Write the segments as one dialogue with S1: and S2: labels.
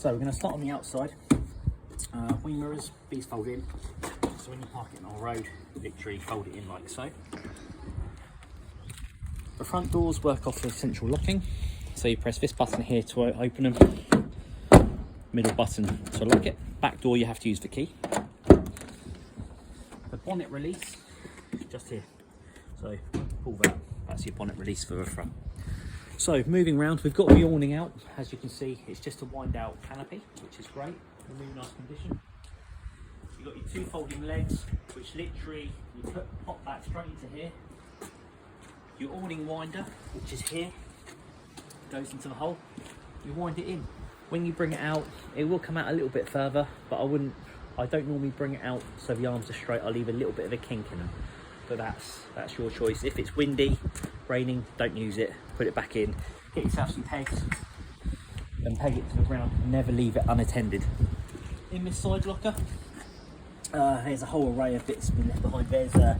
S1: So we're going to start on the outside. Wing mirrors, these fold in. So when you park it on the road, literally fold it in like so. The front doors work off of central locking. So you press this button here to open them. Middle button to lock it. Back door you have to use the key. The bonnet release, just here. So pull that, that's your bonnet release for the front. So moving around, we've got the awning out. As you can see, it's just a wind out canopy, which is great, in really nice condition. You've got your two folding legs, which literally you pop that straight into here. Your awning winder, which is here, goes into the hole. You wind it in. When you bring it out, it will come out a little bit further, but I don't normally bring it out so the arms are straight. I'll leave a little bit of a kink in them. But that's your choice. If it's windy, raining, don't use it. Put it back in. Get yourself some pegs and peg it to the ground. Never leave it unattended. In this side locker, there's a whole array of bits been left behind. There's a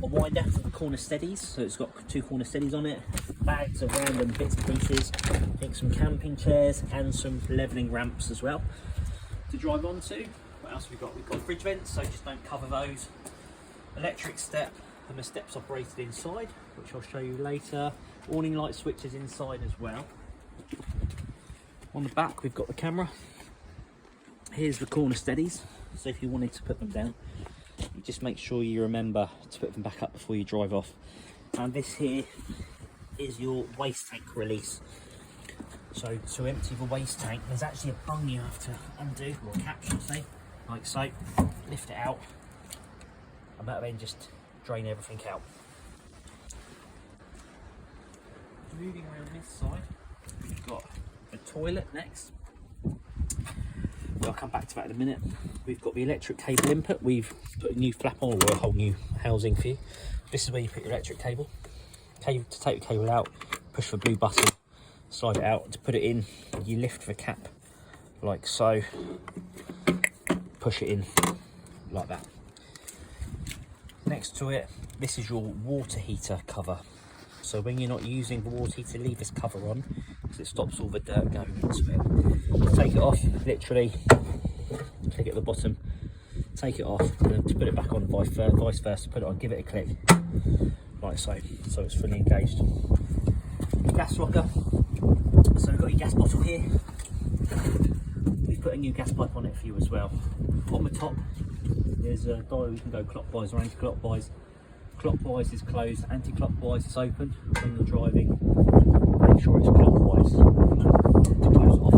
S1: winder for the corner steadies, so it's got two corner steadies on it. Bags of random bits and pieces. I think some camping chairs and some levelling ramps as well to drive onto. What else have we got? We've got fridge vents, so just don't cover those. Electric step, and the steps operated inside, which I'll show you later. Warning light switches inside as well. On the back we've got the camera. Here's the corner steadies, so if you wanted to put them down, you just make sure you remember to put them back up before you drive off. And this here is your waste tank release. So to empty the waste tank, there's actually a bung you have to undo, or a cap should say, like so. Lift it out, and that then just drain everything out. Moving around this side, we've got the toilet next. I'll come back to that in a minute. We've got the electric cable input. We've put a new flap on, or a whole new housing for you. This is where you put your electric cable. To take the cable out, push the blue button, slide it out. To put it in, you lift the cap like so, push it in like that. Next to it, this is your water heater cover. So when you're not using the water heater, leave this cover on because it stops all the dirt going into it. Take it off, literally, click at the bottom, take it off, and then to put it back on, vice versa, put it on, give it a click, like so, so it's fully engaged. Gas locker, so we've got your gas bottle here. We've put a new gas pipe on it for you as well. On the top, there's a dial, you can go clockwise or anti-clockwise. Clockwise is closed, anti-clockwise is open. When you're driving, make sure it's clockwise to close off.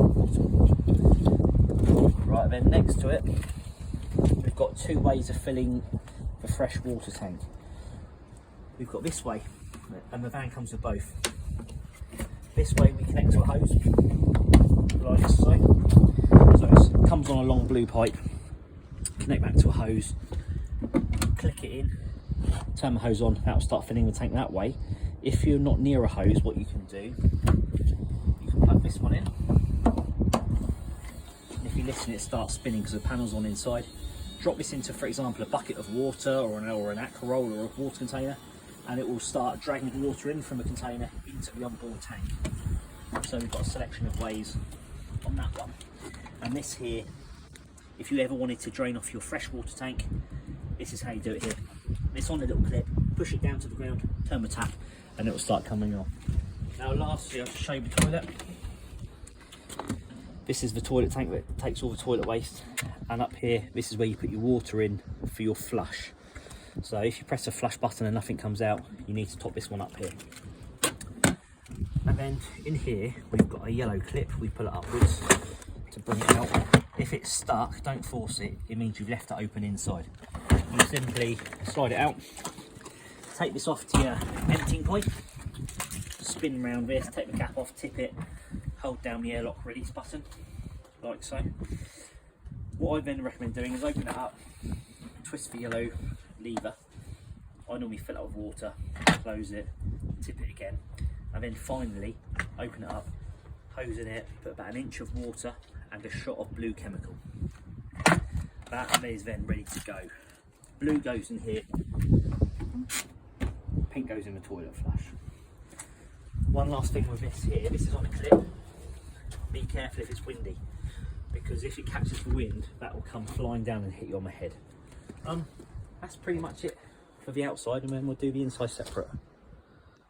S1: Right, then next to it, we've got two ways of filling the fresh water tank. We've got this way, and the van comes with both. This way we connect to a hose, like so. So it comes on a long blue pipe, connect back to a hose, click it in, turn the hose on, that will start filling the tank that way. If you're not near a hose, what you can do, you can plug this one in. And if you listen, it starts spinning because the panel's on inside. Drop this into, for example, a bucket of water or an aqua roll or a water container, and it will start dragging the water in from the container into the onboard tank. So we've got a selection of ways on that one. And this here, if you ever wanted to drain off your freshwater tank, this is how you do it here. It's on a little clip, push it down to the ground, turn the tap, and it will start coming on. Now lastly, I'll just show you the toilet. This is the toilet tank that takes all the toilet waste, and up here, this is where you put your water in for your flush. So if you press a flush button and nothing comes out, you need to top this one up here. And then in here, we've got a yellow clip, we pull it upwards to bring it out. If it's stuck, don't force it, it means you've left it open inside. You simply slide it out, take this off to your emptying point, spin around this, take the cap off, tip it, hold down the airlock release button, like so. What I then recommend doing is open it up, twist the yellow lever. I normally fill it with water, close it, tip it again, and then finally open it up, hose in it, put about an inch of water and a shot of blue chemical. That is then ready to go. Blue goes in here, pink goes in the toilet flush. One last thing with this here, this is on a clip. Be careful if it's windy. because if it catches the wind, that will come flying down and hit you on the head. That's pretty much it for the outside, and then we'll do the inside separate.